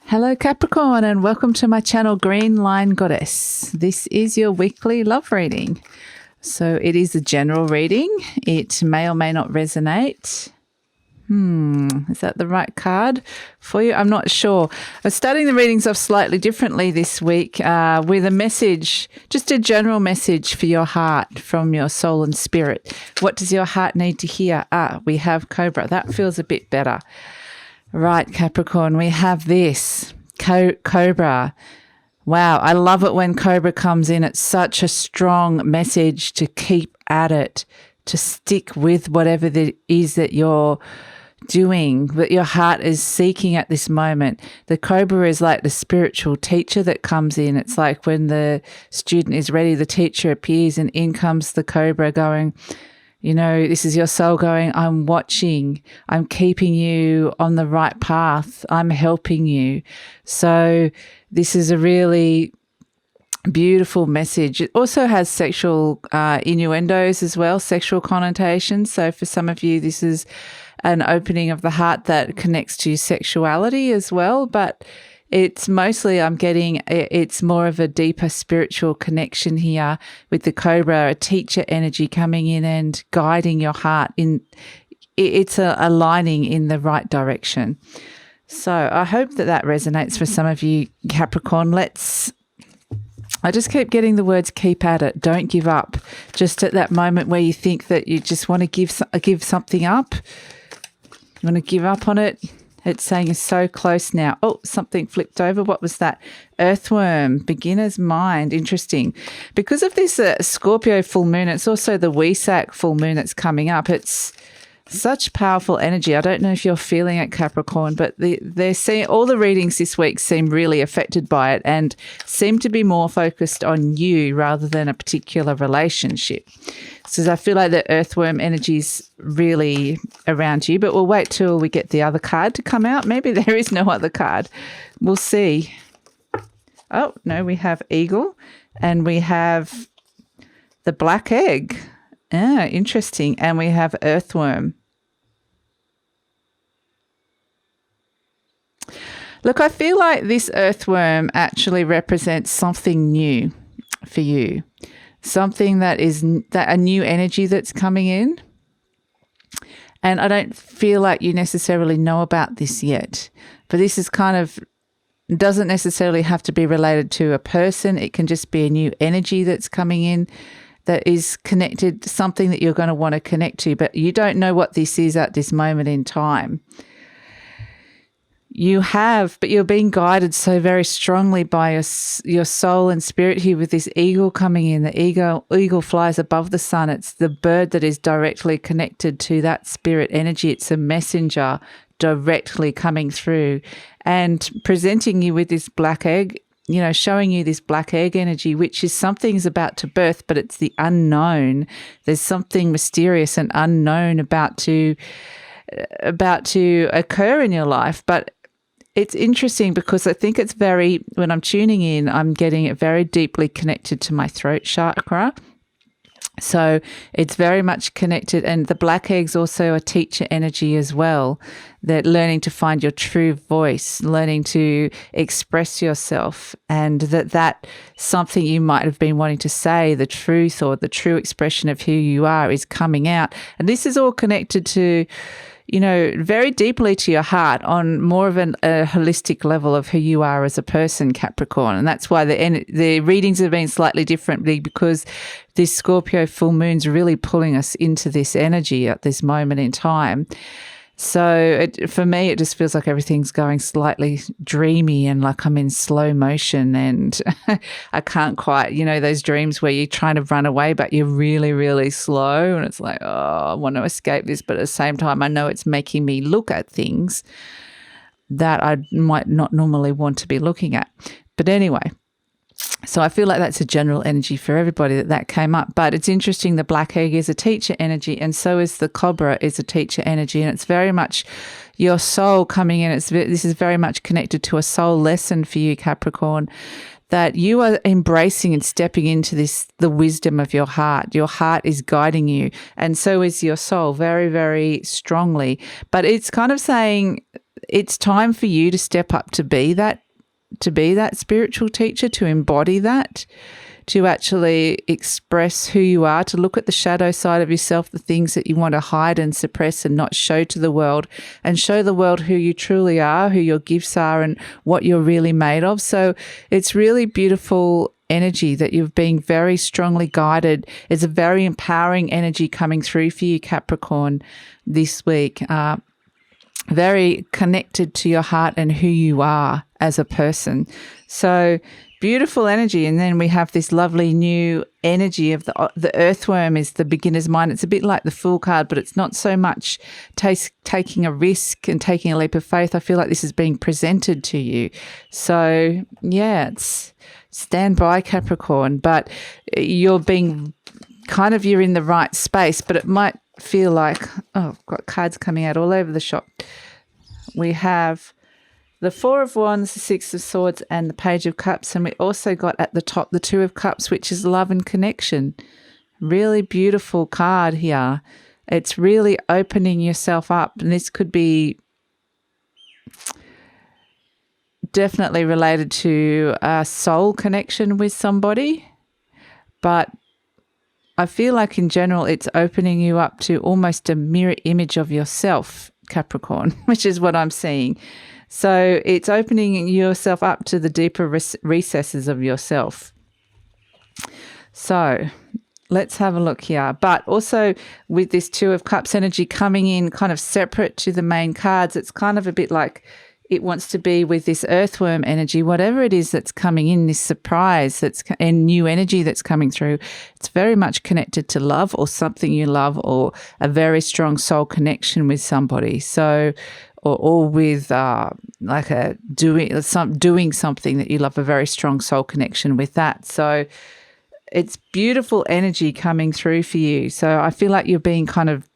Hello Capricorn, and welcome to my channel GreenLion Goddess. This is your weekly love reading. So it is a general reading. It may or may not resonate. Is that the right card for you? I'm not sure. I'm starting the readings off slightly differently this week with a message, just a general message for your heart from your soul and spirit. What does your heart need to hear? We have Cobra. That feels a bit better. Right, Capricorn, we have this. Cobra. Wow, I love it when Cobra comes in. It's such a strong message to keep at it, to stick with whatever it is that you're doing, that your heart is seeking at this moment. The Cobra is like the spiritual teacher that comes in. It's like when the student is ready, the teacher appears and in comes the Cobra going, you know, this is your soul going, I'm watching, I'm keeping you on the right path, I'm helping you. So this is a really beautiful message. It also has sexual innuendos as well, sexual connotations. So for some of you, this is an opening of the heart that connects to sexuality as well. But it's mostly, I'm getting, it's more of a deeper spiritual connection here with the Cobra, a teacher energy coming in and guiding your heart in, it's aligning in the right direction. So I hope that that resonates for some of you, Capricorn. I just keep getting the words keep at it, don't give up. Just at that moment where you think that you just want to give something up, you want to give up on it. It's saying you're so close now. Oh, something flipped over. What was that? Earthworm, beginner's mind. Interesting. Because of this Scorpio full moon, it's also the Wesak full moon that's coming up. It's such powerful energy. I don't know if you're feeling it, Capricorn, but they're seeing all the readings this week seem really affected by it and seem to be more focused on you rather than a particular relationship. So I feel like the Earthworm energy is really around you, but we'll wait till we get the other card to come out. Maybe there is no other card. We'll see. Oh, no, we have Eagle and we have the Black Egg. Ah, interesting. And we have Earthworm. Look, I feel like this Earthworm actually represents something new for you. Something that is a new energy that's coming in. And I don't feel like you necessarily know about this yet. But this is kind of, doesn't necessarily have to be related to a person. It can just be a new energy that's coming in that is connected to something that you're going to want to connect to. But you don't know what this is at this moment in time. But you're being guided so very strongly by your soul and spirit here with this eagle coming in. The eagle flies above the sun. It's the bird that is directly connected to that spirit energy. It's a messenger directly coming through and presenting you with this black egg, you know, showing you this black egg energy, which is something's about to birth, but it's the unknown. There's something mysterious and unknown about to occur in your life. But it's interesting because I think it's when I'm tuning in, I'm getting it very deeply connected to my throat chakra. So it's very much connected. And the black egg's also a teacher energy as well, that learning to find your true voice, learning to express yourself, and that something you might have been wanting to say, the truth or the true expression of who you are is coming out. And this is all connected to, you know, very deeply to your heart on more of a holistic level of who you are as a person, Capricorn. And that's why the readings have been slightly differently, because this Scorpio full moon's really pulling us into this energy at this moment in time. So for me, it just feels like everything's going slightly dreamy and like I'm in slow motion and I can't quite, you know, those dreams where you're trying to run away but you're really, really slow and it's like, oh, I want to escape this. But at the same time, I know it's making me look at things that I might not normally want to be looking at. But anyway, so I feel like that's a general energy for everybody that came up. But it's interesting, the black egg is a teacher energy and so is the Cobra is a teacher energy, and it's very much your soul coming in. This is very much connected to a soul lesson for you, Capricorn, that you are embracing and stepping into the wisdom of your heart. Your heart is guiding you and so is your soul very, very strongly. But it's kind of saying it's time for you to step up to be that spiritual teacher, to embody that, to actually express who you are, to look at the shadow side of yourself, the things that you want to hide and suppress and not show to the world, and show the world who you truly are, who your gifts are, and what you're really made of. So it's really beautiful energy that you've been very strongly guided. It's a very empowering energy coming through for you, Capricorn, this week. Very connected to your heart and who you are as a person. So beautiful energy. And then we have this lovely new energy of the Earthworm is the beginner's mind. It's a bit like the Fool card, but it's not so much taking a risk and taking a leap of faith. I feel like this is being presented to you. So yeah, it's stand by, Capricorn, but you're in the right space, but it might feel like, oh, I've got cards coming out all over the shop. We have the Four of Wands, the Six of Swords, and the Page of Cups. And we also got at the top the Two of Cups, which is love and connection. Really beautiful card here. It's really opening yourself up. And this could be definitely related to a soul connection with somebody. But I feel like in general, it's opening you up to almost a mirror image of yourself, Capricorn, which is what I'm seeing. So it's opening yourself up to the deeper recesses of yourself. So let's have a look here. But also with this Two of Cups energy coming in kind of separate to the main cards, it's kind of a bit like it wants to be with this Earthworm energy, whatever it is that's coming in, this surprise and new energy that's coming through. It's very much connected to love or something you love, or a very strong soul connection with somebody. So, or with doing something that you love, a very strong soul connection with that. So it's beautiful energy coming through for you. So I feel like you're being kind of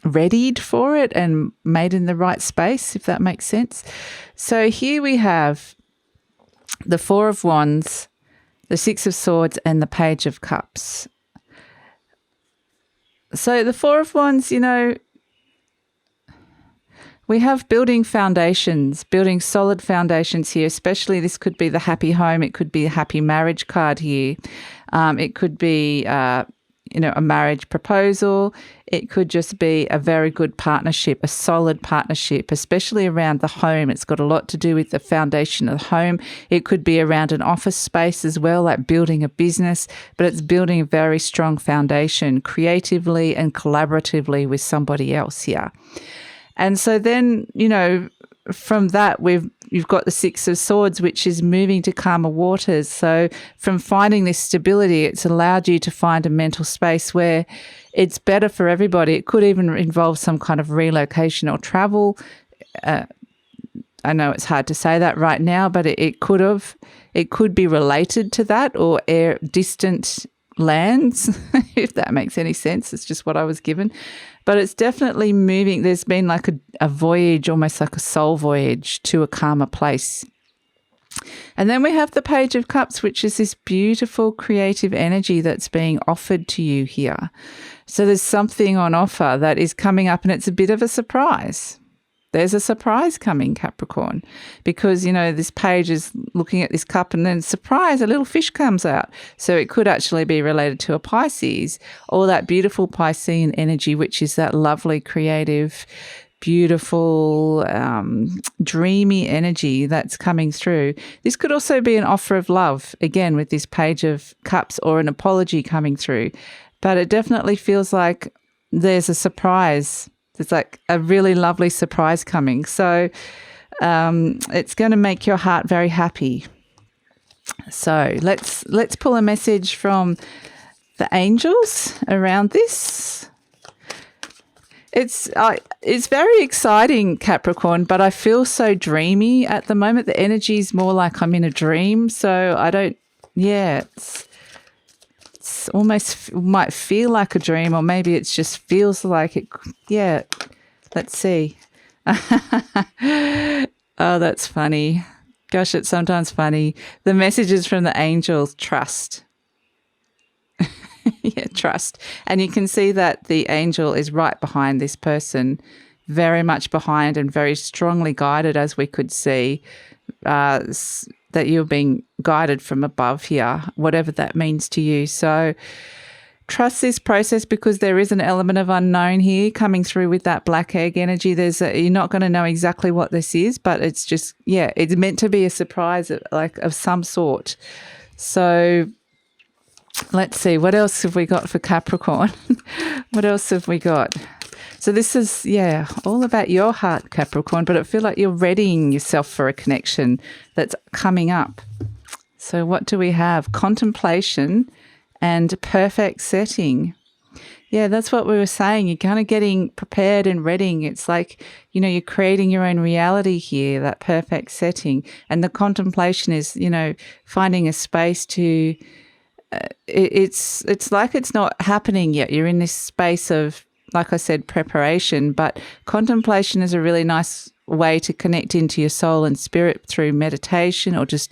readied for it and made in the right space, if that makes sense. So here we have the Four of Wands, the Six of Swords, and the Page of Cups. So the Four of Wands, we have building foundations, building solid foundations here, especially this could be the happy home. It could be a happy marriage card here. It could be a marriage proposal. It could just be a very good partnership, a solid partnership, especially around the home. It's got a lot to do with the foundation of the home. It could be around an office space as well, like building a business, but it's building a very strong foundation creatively and collaboratively with somebody else here. And so then, from that, you've got the Six of Swords, which is moving to calmer waters. So from finding this stability, it's allowed you to find a mental space where it's better for everybody. It could even involve some kind of relocation or travel. I know it's hard to say that right now, but it could be related to that, or distant lands, if that makes any sense. It's just what I was given. But it's definitely moving. There's been like a voyage, almost like a soul voyage to a calmer place. And then we have the Page of Cups, which is this beautiful creative energy that's being offered to you here. So there's something on offer that is coming up, and it's a bit of a surprise. There's a surprise coming, Capricorn, because, this page is looking at this cup, and then surprise, a little fish comes out. So it could actually be related to a Pisces, or that beautiful Piscean energy, which is that lovely, creative, beautiful, dreamy energy that's coming through. This could also be an offer of love, again, with this Page of Cups, or an apology coming through. But it definitely feels like there's a surprise. There's like a really lovely surprise coming. So it's going to make your heart very happy. So let's pull a message from the angels around this. It's very exciting, Capricorn, but I feel so dreamy at the moment. The energy is more like I'm in a dream. So it's almost might feel like a dream, or maybe it just feels like it. Yeah, let's see. Oh, that's funny. Gosh, it's sometimes funny. The messages from the angels: trust. Yeah, trust. And you can see that the angel is right behind this person very much behind and very strongly guided, as we could see, that you're being guided from above here, whatever that means to you. So trust this process, because there is an element of unknown here coming through with that black egg energy. You're not going to know exactly what this is, but it's just, it's meant to be a surprise of some sort. So let's see, what else have we got for Capricorn? What else have we got? So this is, all about your heart, Capricorn, but I feel like you're readying yourself for a connection that's coming up. So what do we have? Contemplation and perfect setting. Yeah, that's what we were saying. You're kind of getting prepared and readying. It's like, you're creating your own reality here, that perfect setting. And the contemplation is, finding a space to, it's like it's not happening yet. You're in this space of, like I said, preparation, but contemplation is a really nice way to connect into your soul and spirit through meditation, or just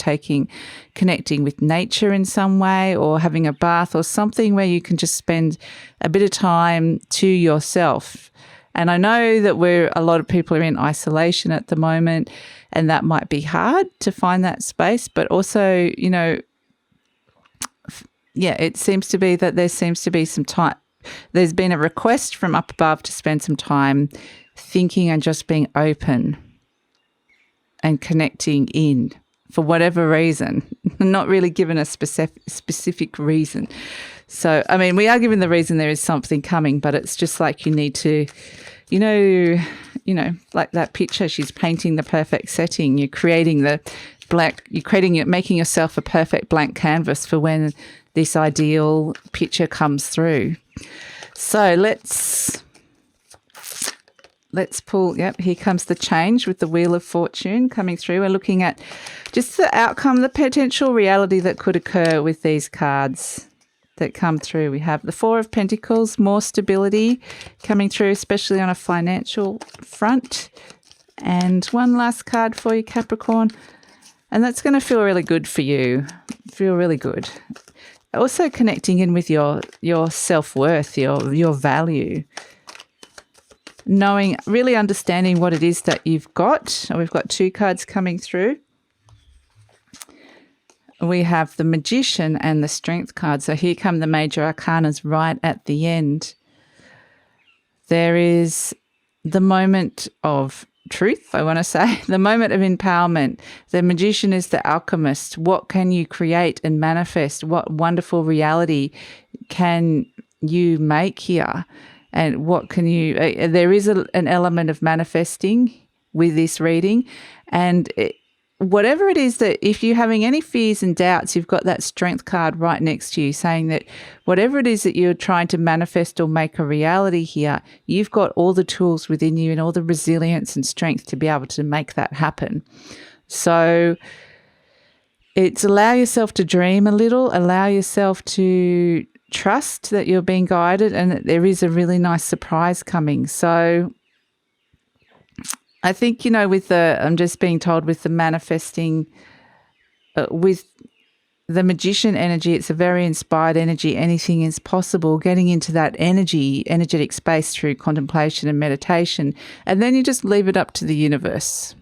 connecting with nature in some way, or having a bath or something where you can just spend a bit of time to yourself. And I know that a lot of people are in isolation at the moment, and that might be hard to find that space, but also, it seems to be that there seems to be some time. There's been a request from up above to spend some time thinking and just being open and connecting in for whatever reason, not really given a specific reason. So, I mean, we are given the reason there is something coming, but it's just like you need to, like that picture, she's painting the perfect setting. You're creating making yourself a perfect blank canvas for when this ideal picture comes through. So let's pull, here comes the change with the Wheel of Fortune coming through. We're looking at just the outcome, the potential reality that could occur with these cards that come through. We have the Four of Pentacles, more stability coming through, especially on a financial front. And one last card for you, Capricorn. And that's going to feel really good for you. Feel really good. Also connecting in with your self-worth, your value. Really understanding what it is that you've got. We've got two cards coming through. We have the Magician and the Strength card. So here come the major arcanas right at the end. There is the moment of truth, I want to say, the moment of empowerment. The Magician is the alchemist. What can you create and manifest? What wonderful reality can you make here? And what can you, there is an element of manifesting with this reading. And whatever it is that, if you're having any fears and doubts, you've got that Strength card right next to you saying that whatever it is that you're trying to manifest or make a reality here, you've got all the tools within you and all the resilience and strength to be able to make that happen. So it's allow yourself to dream a little, allow yourself to trust that you're being guided and that there is a really nice surprise coming. So I think, I'm just being told with the manifesting, with the Magician energy, it's a very inspired energy. Anything is possible. Getting into that energetic space through contemplation and meditation. And then you just leave it up to the universe.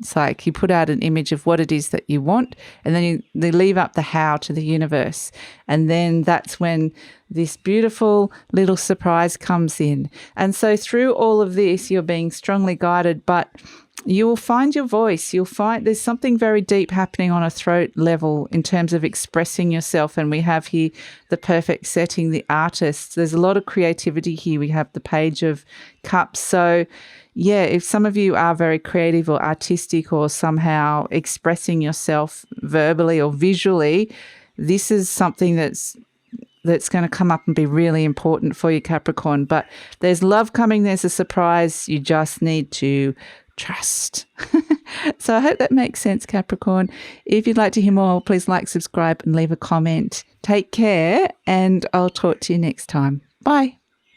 It's like you put out an image of what it is that you want, and then you leave up the how to the universe. And then that's when this beautiful little surprise comes in. And so through all of this, you're being strongly guided, but you will find your voice. You'll find there's something very deep happening on a throat level in terms of expressing yourself. And we have here the perfect setting, the artist. There's a lot of creativity here. We have the Page of Cups. So if some of you are very creative or artistic or somehow expressing yourself verbally or visually, this is something that's going to come up and be really important for you, Capricorn. But there's love coming. There's a surprise. You just need to trust. So I hope that makes sense, Capricorn. If you'd like to hear more, please like, subscribe and leave a comment. Take care, and I'll talk to you next time. Bye.